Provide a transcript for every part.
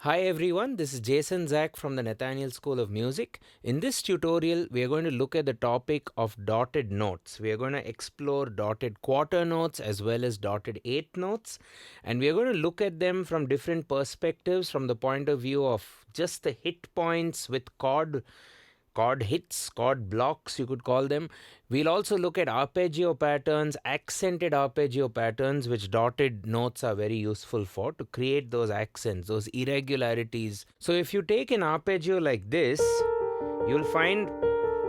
Hi everyone, this is Jason Zach from the Nathaniel School of Music. In this tutorial, we are going to look at the topic of dotted notes. We are going to explore dotted quarter notes as well as dotted eighth notes, and we are going to look at them from different perspectives from the point of view of just the hit points with chord hits, chord blocks, you could call them. We'll also look at arpeggio patterns, accented arpeggio patterns, which dotted notes are very useful for to create those accents, those irregularities. So if you take an arpeggio like this, you'll find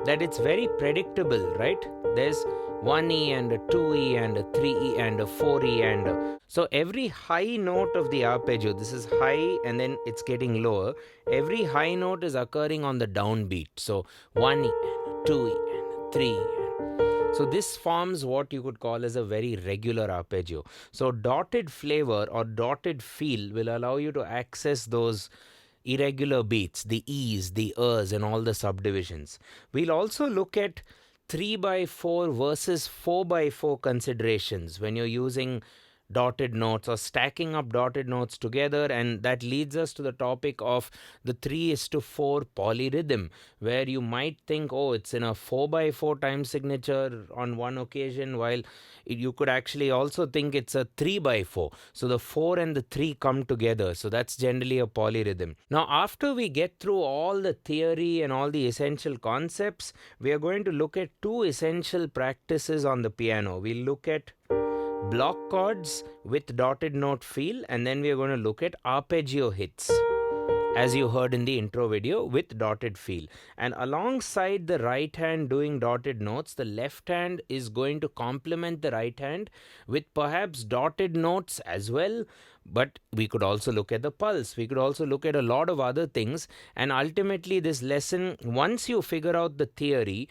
that it's very predictable, right? There's 1E and a 2E and a 3E and a 4E so every high note of the arpeggio, this is high and then it's getting lower. Every high note is occurring on the downbeat. So 1E and a 2E and a 3E. So this forms what you could call as a very regular arpeggio. So dotted flavor or dotted feel will allow you to access those irregular beats, the E's, the E's, and all the subdivisions. We'll also look at 3x4 versus 4x4 considerations when you're using dotted notes or stacking up dotted notes together, and that leads us to the topic of the 3:4 polyrhythm, where you might think, oh, it's in a 4x4 time signature on one occasion, while you could actually also think it's a 3x4. So the 4 and the 3 come together, so that's generally a polyrhythm. Now after we get through all the theory and all the essential concepts, we are going to look at two essential practices on the piano. We'll look at block chords with dotted note feel, and then we are going to look at arpeggio hits, as you heard in the intro video, with dotted feel. And alongside the right hand doing dotted notes, the left hand is going to complement the right hand with perhaps dotted notes as well. But we could also look at the pulse. We could also look at a lot of other things. And ultimately, this lesson, once you figure out the theory,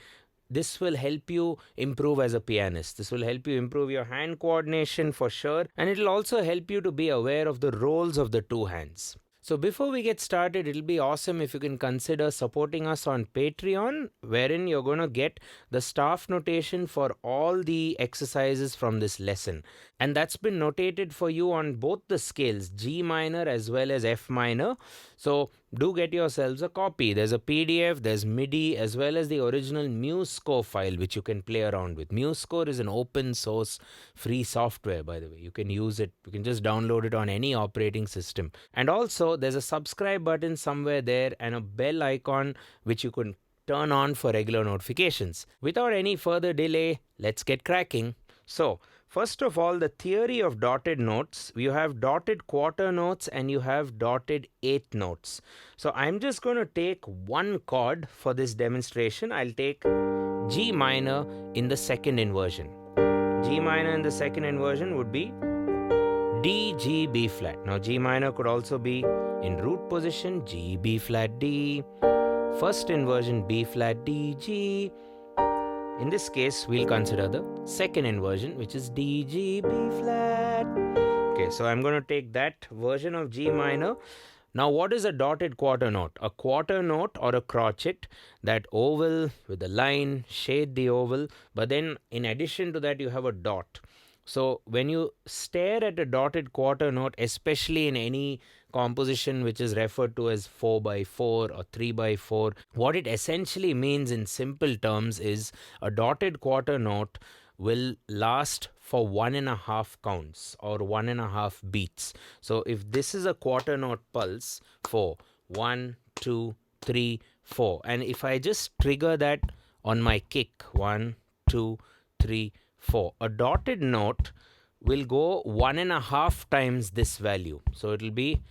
this will help you improve as a pianist. This will help you improve your hand coordination for sure, and it'll also help you to be aware of the roles of the two hands. So before we get started, it'll be awesome if you can consider supporting us on Patreon, wherein you're going to get the staff notation for all the exercises from this lesson. And that's been notated for you on both the scales, G minor as well as F minor. So do get yourselves a copy. There's a PDF, there's MIDI, as well as the original MuseScore file, which you can play around with. MuseScore is an open source free software, by the way. You can use it. You can just download it on any operating system. And also, there's a subscribe button somewhere there and a bell icon, which you can turn on for regular notifications. Without any further delay, let's get cracking. So, first of all, the theory of dotted notes. You have dotted quarter notes and you have dotted eighth notes. So I'm just going to take one chord for this demonstration. I'll take G minor in the second inversion. G minor in the second inversion would be D, G, B flat. Now G minor could also be in root position, G, B flat, D. First inversion, B flat, D, G. In this case, we'll consider the second inversion, which is D, G, B flat. Okay, so I'm going to take that version of G minor. Now, what is a dotted quarter note? A quarter note or a crotchet, that oval with a line, shade the oval, but then in addition to that, you have a dot. So when you stare at a dotted quarter note, especially in any composition which is referred to as 4x4 or 3x4, what it essentially means in simple terms is a dotted quarter note will last for 1.5 counts or 1.5 beats. So if this is a quarter note pulse for 1, 2, 3, 4, and if I just trigger that on my kick, 1, 2, 3, 4, a dotted note will go 1.5 times this value. So it will be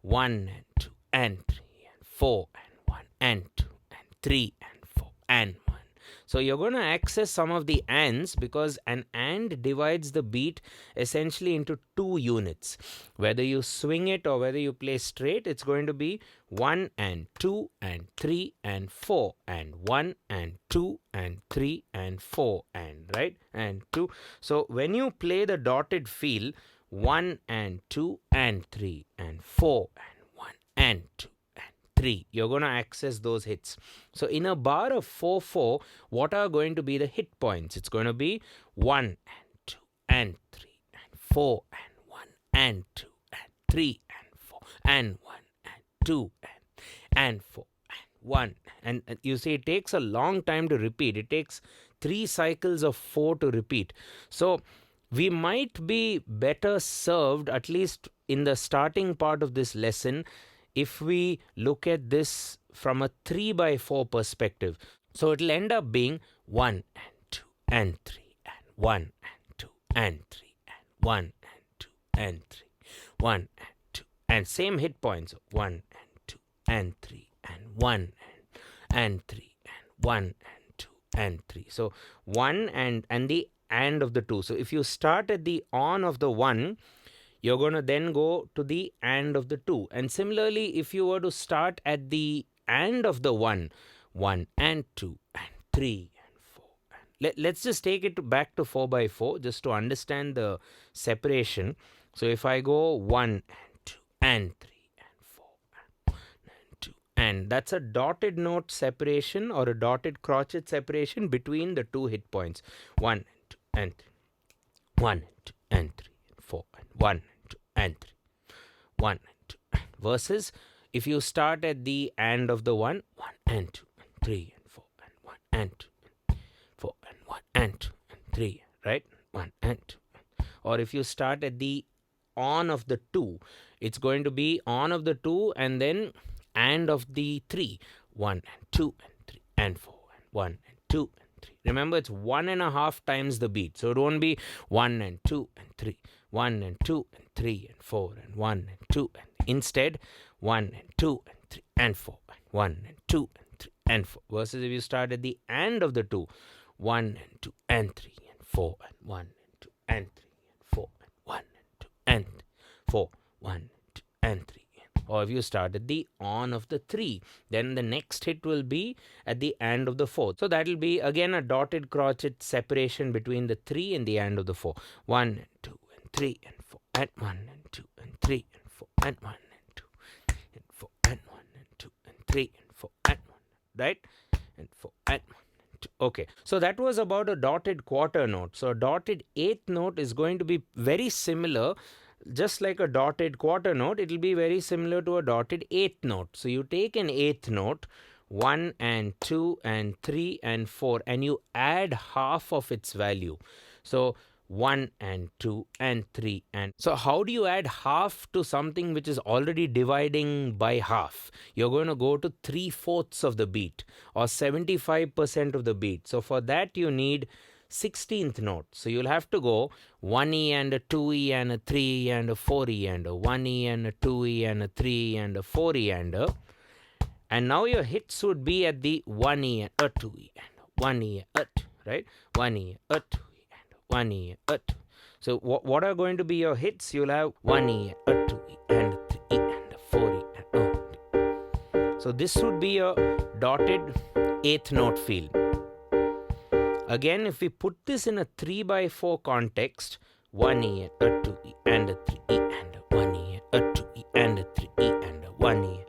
1 and 2 and 3 and 4 and 1 and 2 and 3 and 4 and 1. So you're going to access some of the ands because an and divides the beat essentially into two units. Whether you swing it or whether you play straight, it's going to be 1 and 2 and 3 and 4 and 1 and 2 and 3 and 4 and right and 2. So when you play the dotted feel, 1 and 2 and 3 and 4 and 1 and 2. 3, you're going to access those hits. So in a bar of 4/4, what are going to be the hit points? It's going to be 1 and 2 and 3 and 4 and 1 and 2 and 3 and 4 and 1 and 2 and 4 and 1. And you see, it takes a long time to repeat. It takes 3 cycles of 4 to repeat. So we might be better served, at least in the starting part of this lesson, if we look at this from a 3 by 4 perspective. So it'll end up being 1 and 2 and 3 and 1 and 2 and 3 and 1 and 2 and 3, 1 and 2, and same hit points, 1 and 2 and 3 and 1 and 3 and 1 and 2 and 3. So 1 and the and of the 2. So if you start at the on of the 1, you're going to then go to the and of the 2. And similarly, if you were to start at the and of the 1, 1 and 2 and 3 and 4. Let's just take it back to 4 by 4 just to understand the separation. So if I go 1 and 2 and 3 and 4 and 1 and 2, and that's a dotted note separation or a dotted crotchet separation between the 2 hit points. 1 and 2 and 3. 1 and 2 and 3 and 4 and 1 and 2 and 3. 1 and 2 and versus if you start at the and of the 1, 1 and 2 and 3 and 4 and 1 and 2 and 4 and 1 and 2 and 3, right? 1 and 2. Or if you start at the on of the 2, it's going to be on of the 2 and then and of the 3. 1 and 2 and 3 and 4 and 1 and 2 and 3. Remember, it's 1.5 times the beat. So it won't be 1 and 2 and 3, 1 and 2 and 3 and 4 and 1 and 2. And instead, 1 and 2 and 3 and 4 and 1 and 2 and 3 and 4. Versus if you start at the and of the 2, 1 and 2 and 3 and 4 and 1 and 2 and 3 and 4 and 1 and 2 and 4, 1 and 2 and 3. Or if you start at the on of the 3, then the next hit will be at the and of the 4. So that will be again a dotted crotchet separation between the 3 and the and of the 4. 1 and 2 and 3 and 4 and 1 and 2 and 3 and 4 and 1 and 2 and 4 and 1 and 2 and 3 and 4 and 1, right? And 4 and 1 and 2. Okay, so that was about a dotted quarter note. So a dotted eighth note is going to be very similar. Just like a dotted quarter note, it will be very similar to a dotted eighth note. So you take an eighth note, 1 and 2 and 3 and 4, and you add half of its value. So 1 and 2 and 3 and... So how do you add half to something which is already dividing by half? You're going to go to 3/4 of the beat or 75% of the beat. So for that you need 16th note. So you'll have to go 1E and a 2E and a 3E and a 4E and a 1E and a 2E and a 3E and a 4E and a... And now your hits would be at the 1E and a 2E and a 1E and a 2, right? 1E and a 2E and a 1E and a 2. So what are going to be your hits? You'll have 1E and a 2E and a 3E and a 4E and a 3. So this would be a dotted eighth note feel. Again, if we put this in a 3 by 4 context, 1E and a 2E and a 3E and a 1E and a 2E and a 3E and a 1E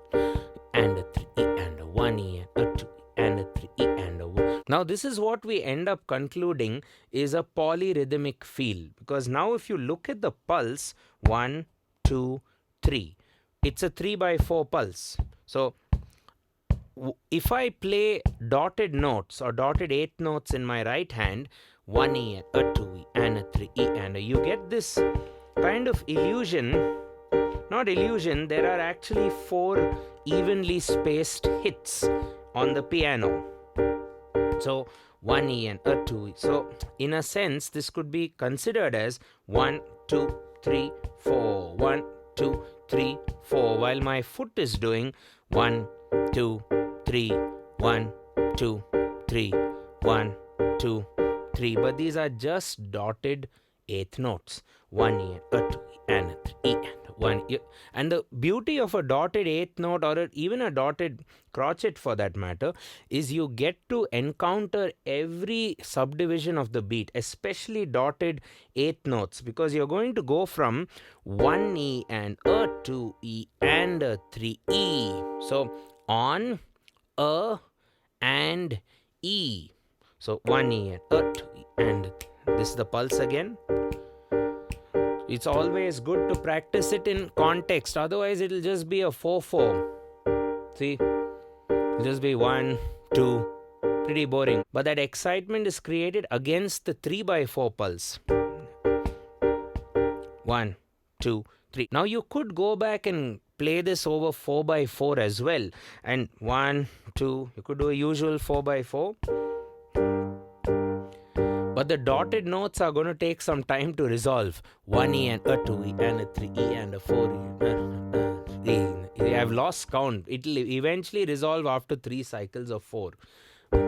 and a 3E and a 1E and a 2E and a 3E and a 1. Now this is what we end up concluding is a polyrhythmic feel, because now if you look at the pulse, 1, 2, 3, it's a 3 by 4 pulse. So if I play dotted notes or dotted eighth notes in my right hand, 1E and a 2E and a 3E and a, you get this kind of illusion. Not illusion, there are actually 4 evenly spaced hits on the piano. So 1E and a 2E. So in a sense, this could be considered as 1, 2, 3, 4, 1, 2, 3, 4, while my foot is doing 1, 2, 3, 1, 2, 3, 1, 2, 3. But these are just dotted eighth notes. 1E and a 2E and a 3E and a 1E. And the beauty of a dotted eighth note, or even a dotted crotchet for that matter, is you get to encounter every subdivision of the beat, especially dotted eighth notes, because you're going to go from 1E and a 2E and a 3E. So on, a, and E. So 1E and a 2E and this is the pulse again. It's always good to practice it in context, otherwise it'll just be a 4/4. See, it'll just be 1, 2, pretty boring. But that excitement is created against the 3/4 pulse. 1, 2, 3. Now you could go back and play this over 4/4 as well. And 1, 2, you could do a usual 4/4. But the dotted notes are going to take some time to resolve. 1E and a 2E and a 3E and a 4E. I've lost count. It will eventually resolve after 3 cycles of 4. 1E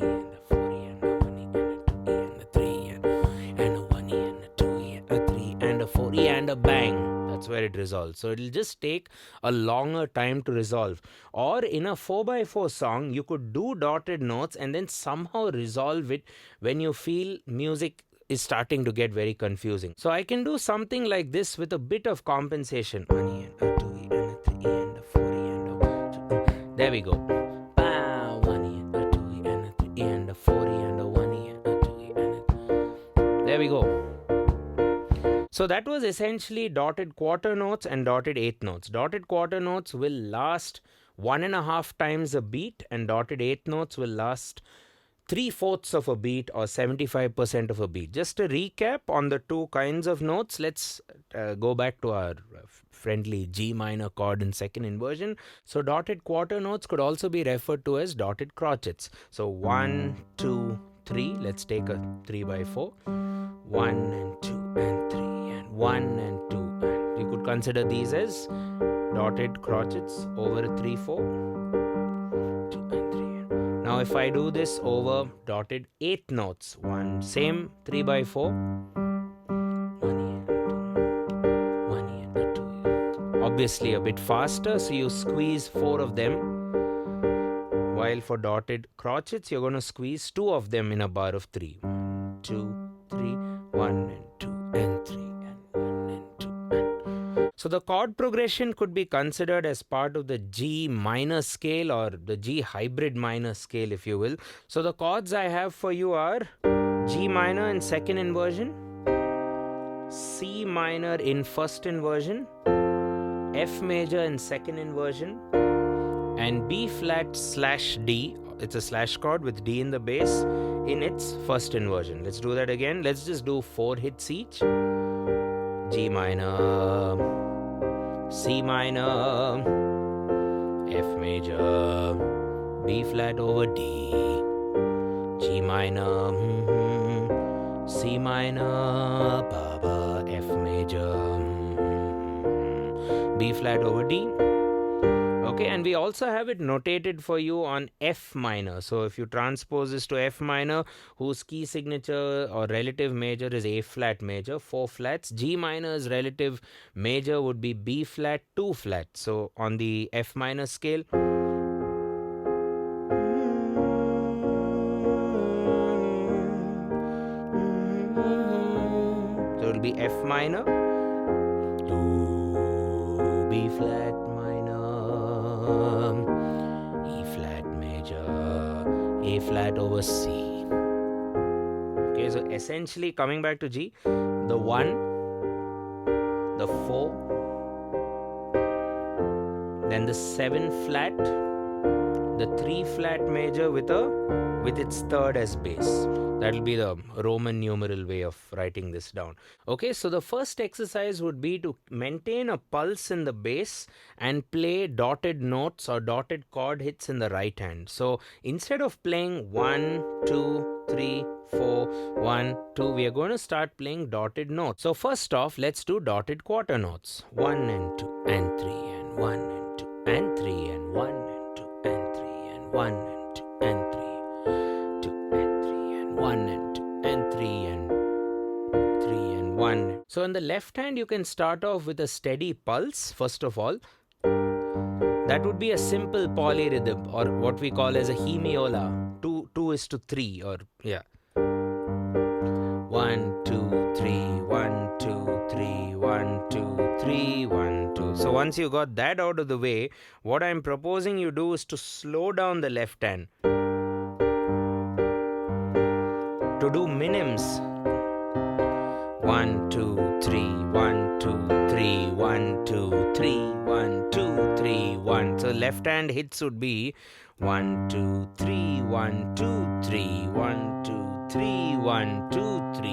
and a 2E and a 3E and a 4E and a 1E and a 1E and a 2E and a 3 and a 4E and a bang. That's where it resolves. So it'll just take a longer time to resolve. Or in a 4/4 song, you could do dotted notes and then somehow resolve it when you feel music is starting to get very confusing. So I can do something like this with a bit of compensation. 1E and a 2E and a 3E and a 4E and a 1. There we go. 1E and a 2E and a 3E and a 4E and a 1E and a 2E and a. There we go. So that was essentially dotted quarter notes and dotted eighth notes. Dotted quarter notes will last 1.5 times a beat, and dotted eighth notes will last 3/4 of a beat or 75% of a beat. Just a recap on the two kinds of notes, let's go back to our friendly G minor chord in second inversion. So dotted quarter notes could also be referred to as dotted crotchets. So 1, 2, 3. Let's take a 3/4. 1 and 2 and 3 and 1 and 2. And you could consider these as dotted crotchets over a 3/4. 2 and 3. Now if I do this over dotted eighth notes, same 3/4. 1E and a 2. 1E and a 2. Obviously a bit faster, so you squeeze 4 of them. While for dotted crotchets, you're going to squeeze 2 of them in a bar of 3. 1, 2, 3, 1 and 2 and 3 and 1 and 2 and. So the chord progression could be considered as part of the G minor scale or the G hybrid minor scale, if you will. So the chords I have for you are G minor in second inversion, C minor in first inversion, F major in second inversion, and B flat / D. It's a slash chord with D in the bass in its first inversion. Let's do that again. Let's just do 4 hits each. G minor, C minor, F major, B flat over D, G minor, C minor, Baba, F major, B flat over D. Okay, and we also have it notated for you on F minor. So if you transpose this to F minor, whose key signature or relative major is A flat major, 4 flats. G minor's relative major would be B flat, 2 flats. So on the F minor scale, so it will be F minor, 2, B flat, E flat major, A flat over C. Okay, so essentially coming back to G, the 1, the 4, then the 7 flat, the 3 flat major with its third as bass. That will be the Roman numeral way of writing this down. Okay, so the first exercise would be to maintain a pulse in the bass and play dotted notes or dotted chord hits in the right hand. So instead of playing 1, 2, 3, 4, 1, 2, we are going to start playing dotted notes. So first off, let's do dotted quarter notes. 1 and 2 and 3 and 1 and 2 and 3 and 1 and 2 and 3 and 1 and 2 and 3. 1 and 2 and 3 and 3 and 1. So on the left hand, you can start off with a steady pulse, first of all. That would be a simple polyrhythm, or what we call as a hemiola. 2:3, or yeah. 1, 2, 3, 1, 2, 3, 1, 2, 3, 1, 2. So once you got that out of the way, what I'm proposing you do is to slow down the left hand. To do minims, 1, 2, 3, 1, 2, 3, 1, 2, 3, 1, 2, 3, 1. left hand hits would be 1, 2, 3, 1, 2, 3, 1, 2, 3, 1, 2, 3,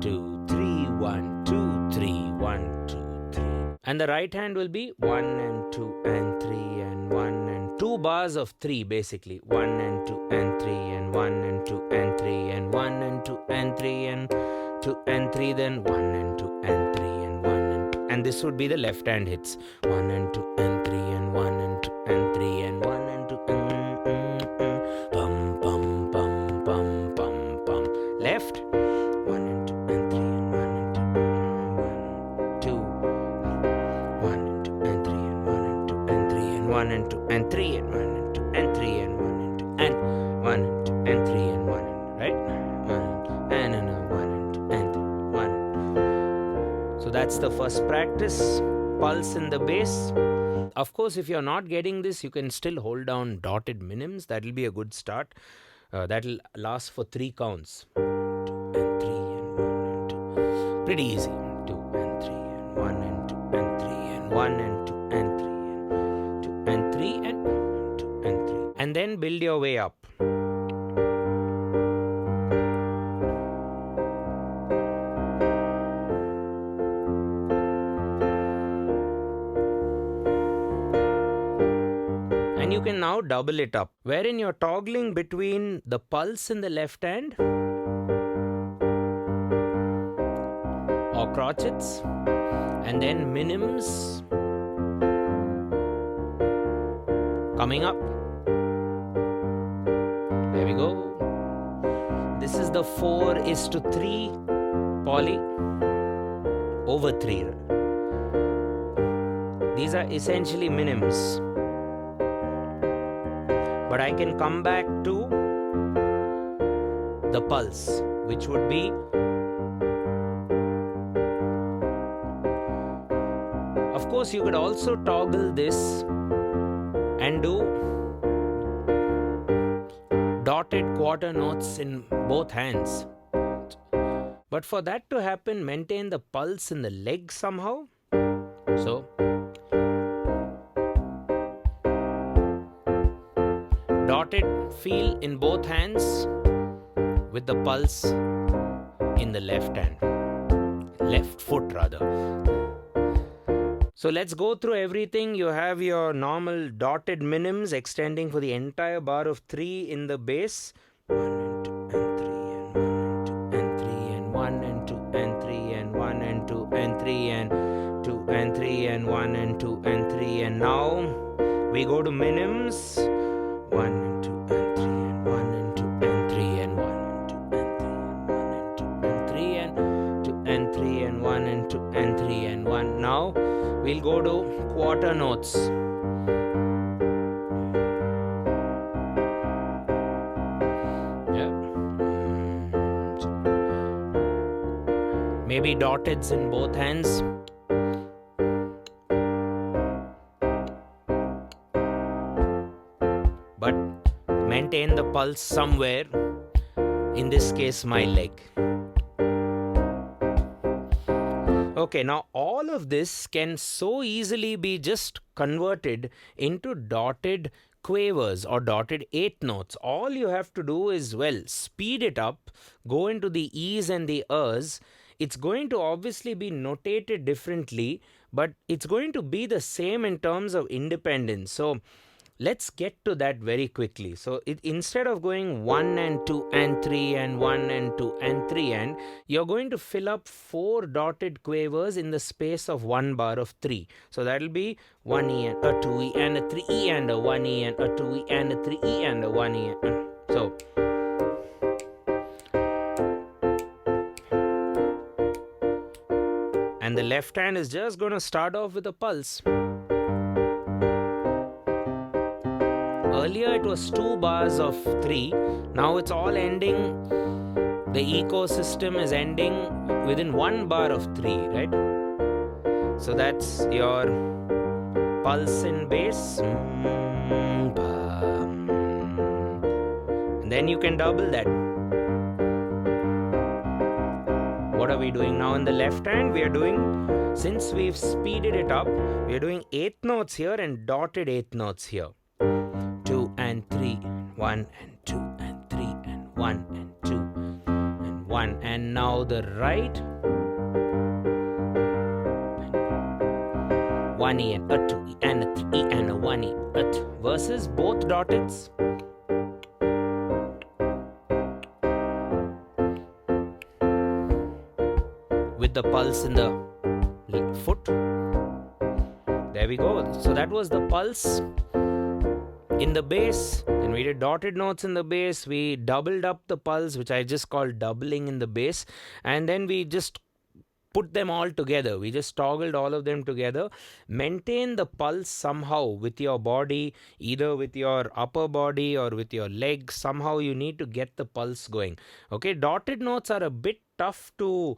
2, 3, 1, 2, 3, 1, 2, 3. And the right hand will be 1 and 2 and 3 and 1 and 2 bars of 3 basically. 1 and 2 and 3 and 1 and 2 and 3 and 1 and 2 and 3 and 2 and 3, then 1 and 2 and 3 and 1 and 2. And this would be the left hand hits. 1 and 2 and 3 and 1 and 2 and 3 and 1 and 2 bum bum bum bum bum bum. Left 1 and 2 and 3 and 1 and 2 1 and 2 and 3 and 1 and 2 and 3 and 1 and 2 and 3 and 1 and 2 and 3 and 1 and 2 and 1 and 2 and 3 and 1 and, right? 1 and 1 and 2 and 1. So that's the first practice. Pulse in the bass. Of course, if you're not getting this, you can still hold down dotted minims. That will be a good start. That will last for 3 counts. 2 and 3 and 1 and 2. Pretty easy. 2 and 3 and 1 and 2 and 3 and 1 and 2 and 3 and 2 and 3 and 2 and 3. And then build your way up. You can now double it up, wherein you're toggling between the pulse in the left hand or crotchets and then minims coming up. There we go. This is the 4:3 poly over 3. These are essentially minims. But I can come back to the pulse, which would be of course you could also toggle this and do dotted quarter notes in both hands. But for that to happen, maintain the pulse in the leg somehow. So dotted feel in both hands with the pulse in the left hand, left foot rather. So let's go through everything. You have your normal dotted minims extending for the entire bar of 3 in the bass. 1 and 2 and 3 and 1 and 2 and 3 and 1 and 2 and 3 and 2 and 3 and 1 and 2 and 3. And now we go to minims. 1 and 2 and 3 and 1 and 2 and 3 and 1 and 2 and 3 and 1 and 2 and 3 and 2 and 3 and 1 and 2 and 3 and 1. Now we'll go to quarter notes. Yeah. Maybe dotteds in both hands. But maintain the pulse somewhere, in this case my leg. Okay, now all of this can so easily be just converted into dotted quavers or dotted 8 notes. All you have to do is, well, speed it up, go into the E's and the R's. It's going to obviously be notated differently, but it's going to be the same in terms of independence. So let's get to that very quickly. So instead of going 1 and 2 and 3 and 1 and 2 and 3 and, you're going to fill up 4 dotted quavers in the space of 1 bar of 3. So that'll be 1E and a 2E and a 3E and a 1E and a 2E and a 3E and a 1E. So and the left hand is just going to start off with a pulse. Earlier it was 2 bars of 3. Now it's all ending. The ecosystem is ending within 1 bar of 3, right? So that's your pulse in bass. And then you can double that. What are we doing now in the left hand? We are doing since we've speeded it up, we're doing eighth notes here and dotted eighth notes here. 2 and 3, 1 and 2 and 3 and 1 and 2 and 1. And now the right. 1 E and a 2 E and a 3 E and a 1 E, a 2 versus both dotteds. With the pulse in the foot. There we go. So that was the pulse in the bass. Then we did dotted notes in the bass. We doubled up the pulse, which I just called doubling in the bass. And then we just put them all together. We just toggled all of them together. Maintain the pulse somehow with your body, either with your upper body or with your legs. Somehow you need to get the pulse going. Okay, dotted notes are a bit tough to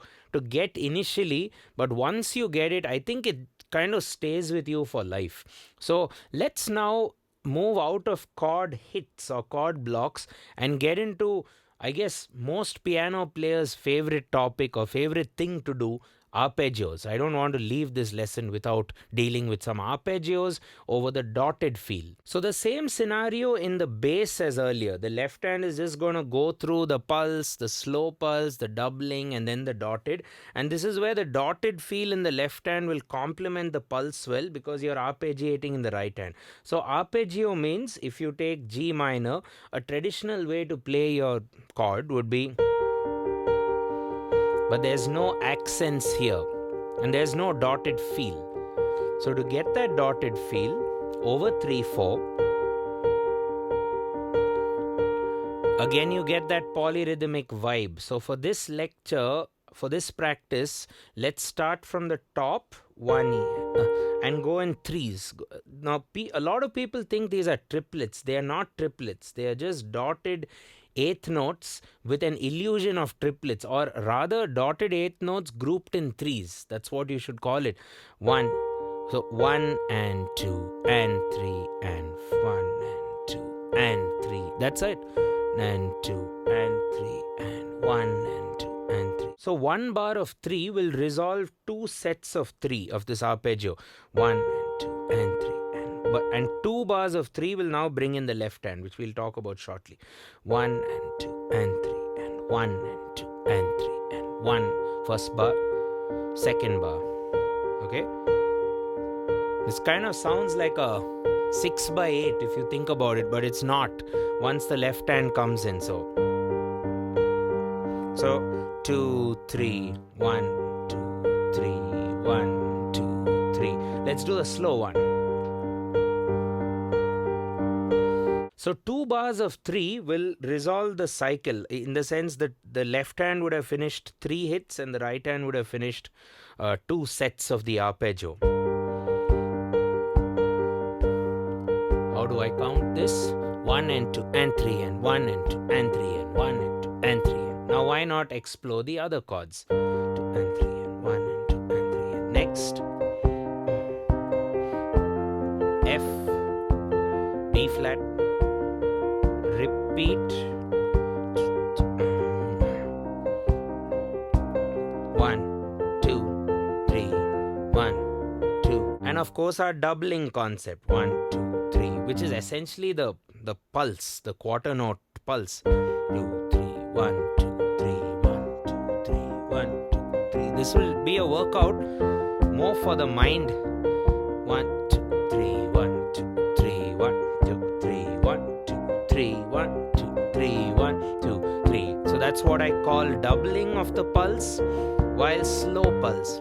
get initially, but once you get it, I think it kind of stays with you for life. So let's now move out of chord hits or chord blocks and get into, I guess, most piano players' favorite topic or favorite thing to do, arpeggios. I don't want to leave this lesson without dealing with some arpeggios over the dotted feel. So the same scenario in the bass as earlier. The left hand is just going to go through the pulse, the slow pulse, the doubling, and then the dotted. And this is where the dotted feel in the left hand will complement the pulse well because you're arpeggiating in the right hand. So arpeggio means if you take G minor, a traditional way to play your chord would be, but there's no accents here and there's no dotted feel. So to get that dotted feel over 3/4, again you get that polyrhythmic vibe. So for this lecture, for this practice, let's start from the top 1 E and go in threes. Now a lot of people think these are triplets. They are not triplets. They are just dotted eighth notes with an illusion of triplets, or rather dotted eighth notes grouped in threes. That's what you should call it. 1. So 1 and 2 and 3 and 1 and 2 and 3. That's it. And 2 and 3 and 1 and 2 and 3. So 1 bar of 3 will resolve 2 sets of 3 of this arpeggio. 1 and 2 and 3. And 2 bars of 3 will now bring in the left hand, which we'll talk about shortly. 1 and 2 and 3 and 1 and 2 and 3 and 1. First bar, second bar. Okay? This kind of sounds like a 6 by 8 if you think about it, but it's not once the left hand comes in. So 2, 3, 1, 2, 3, 1, 2, 3. Let's do the slow one. So 2 bars of 3 will resolve the cycle in the sense that the left hand would have finished 3 hits and the right hand would have finished 2 sets of the arpeggio. How do I count this? 1 and 2 and 3 and 1 and 2 and 3 and 1 and 2 and 3. Now why not explore the other chords? 2 and 3 and 1 and 2 and 3 and next. F, B flat. Repeat. 1, 2, 3, 1, 2. And of course our doubling concept. 1, 2, 3, which is essentially the pulse, the quarter note pulse. 2, 3, 1, 2, 3, 1, 2, 3, 1, 2, 3. This will be a workout more for the mind. 1, 2, 3, 1, 2, 3, 1, 2, 3, 1, 2, 3, 1, 2, 3, 1, 2, 3. So that's what I call doubling of the pulse while slow pulse.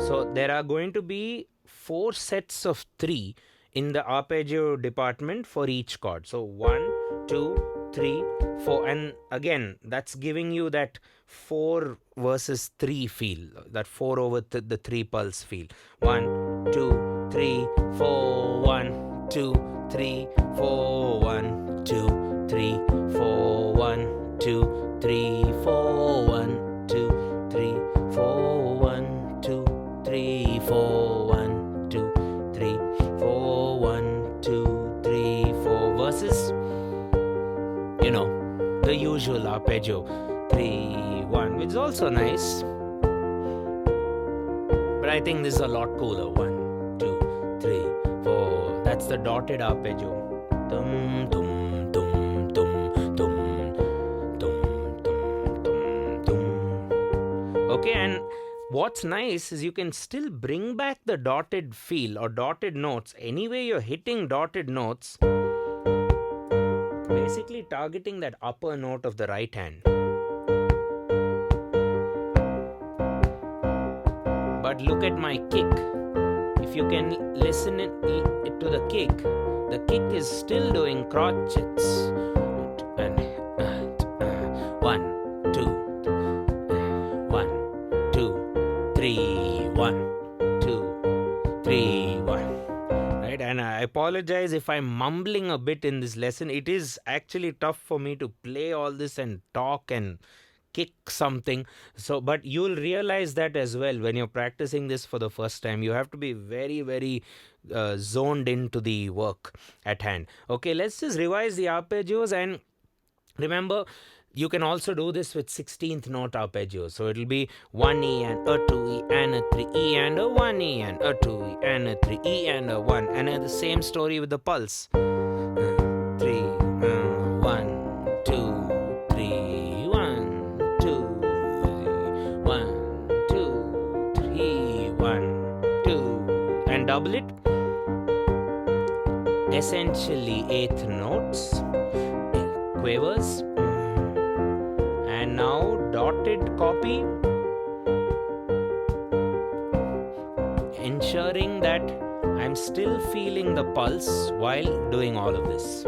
So there are going to be 4 sets of 3 in the arpeggio department for each chord. So 1, 2, 3, 4. And again, that's giving you that 4 versus 3 feel. That 4 over the 3 pulse feel. 1, 2, 3, 4, 1, 2, 3, 4, 1, 2, 3, 4, 1, 2, 3, 4, 1, 2, 3, 4, 1, 2, 3, 4, 1, 2, 3, 4, 1, 2, 3, 4 versus, the usual arpeggio 3-1, which is also nice, but I think this is a lot cooler. 1, 2, 3, 4. That's the dotted arpeggio. Dum dum dum dum dum dum dum dum dum. Okay, and what's nice is you can still bring back the dotted feel or dotted notes. Anyway, you're hitting dotted notes, basically targeting that upper note of the right hand. But look at my kick. If you can listen to the kick is still doing crotchets. And 1, 2, 1, 2, 3, 1, 2, 3, 1. Right? And I apologize if I'm mumbling a bit in this lesson. It is actually tough for me to play all this and talk and kick something. So, but you'll realize that as well when you're practicing this for the first time. You have to be very, very zoned into the work at hand. Okay, let's just revise the arpeggios, and remember, you can also do this with 16th note arpeggios. So it'll be 1E and a 2E and a 3E and a 1E and a 2E and a 3E and a 1. And the same story with the pulse. 3, 1, 2, 3, 1, 2, 1, 2, 3, 1, 2. And double it. Essentially eighth notes, quavers, and now dotted copy, ensuring that I'm still feeling the pulse while doing all of this.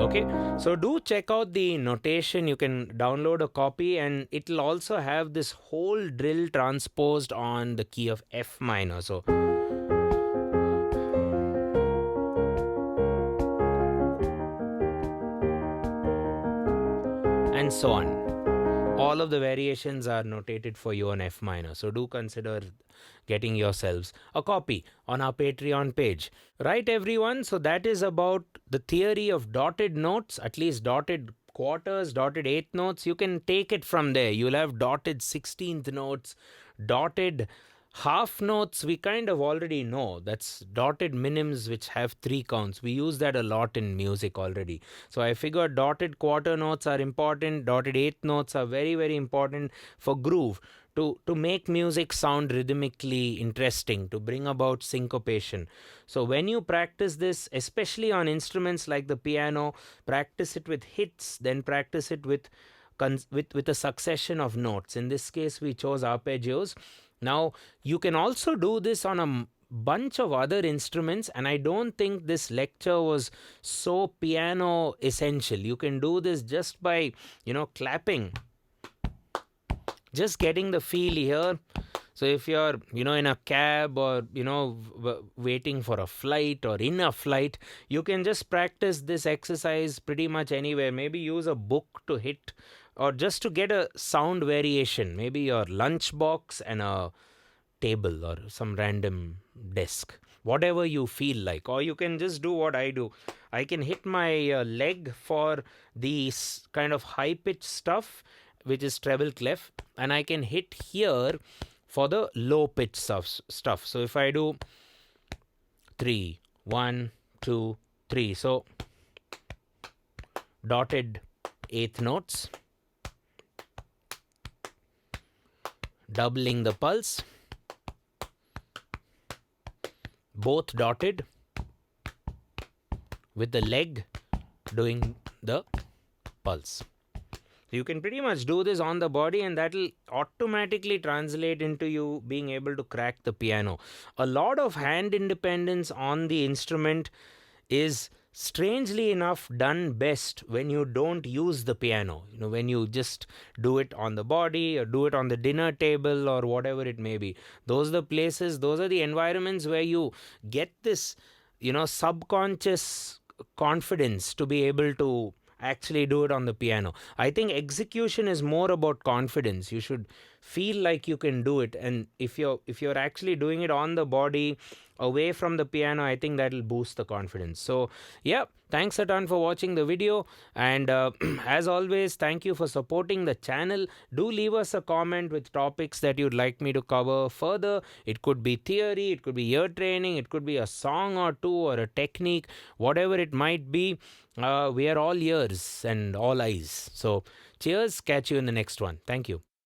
Okay, so do check out the notation. You can download a copy, and it'll also have this whole drill transposed on the key of F minor. So and so on. All of the variations are notated for you on F minor. So do consider getting yourselves a copy on our Patreon page. Right, everyone? So that is about the theory of dotted notes, at least dotted quarters, dotted eighth notes. You can take it from there. You'll have dotted 16th notes, dotted half notes. We kind of already know. That's dotted minims, which have 3 counts. We use that a lot in music already. So I figured dotted quarter notes are important. Dotted eighth notes are very, very important for groove. To make music sound rhythmically interesting, to bring about syncopation. So when you practice this, especially on instruments like the piano, practice it with hits, then practice it with a succession of notes. In this case, we chose arpeggios. Now, you can also do this on a bunch of other instruments, and I don't think this lecture was so piano essential. You can do this just by, clapping. Just getting the feel here. So if you're, in a cab or, waiting for a flight or in a flight, you can just practice this exercise pretty much anywhere. Maybe use a book to hit, or just to get a sound variation. Maybe your lunchbox and a table or some random desk. Whatever you feel like. Or you can just do what I do. I can hit my leg for the kind of high-pitched stuff, which is treble clef, and I can hit here for the low pitch stuff. So if I do 3, 1, 2, 3, so dotted eighth notes, doubling the pulse, both dotted, with the leg doing the pulse. You can pretty much do this on the body, and that will automatically translate into you being able to crack the piano. A lot of hand independence on the instrument is, strangely enough, done best when you don't use the piano. When you just do it on the body or do it on the dinner table or whatever it may be. Those are the places, those are the environments where you get this, subconscious confidence to be able to actually do it on the piano. I think execution is more about confidence. You should feel like you can do it, and if you're actually doing it on the body away from the piano, I think that'll boost the confidence. So yeah, thanks a ton for watching the video, and as always, thank you for supporting the channel. Do leave us a comment with topics that you'd like me to cover further. It could be theory, it could be ear training, it could be a song or two, or a technique, whatever it might be. We are all ears and all eyes. So cheers, catch you in the next one. Thank you.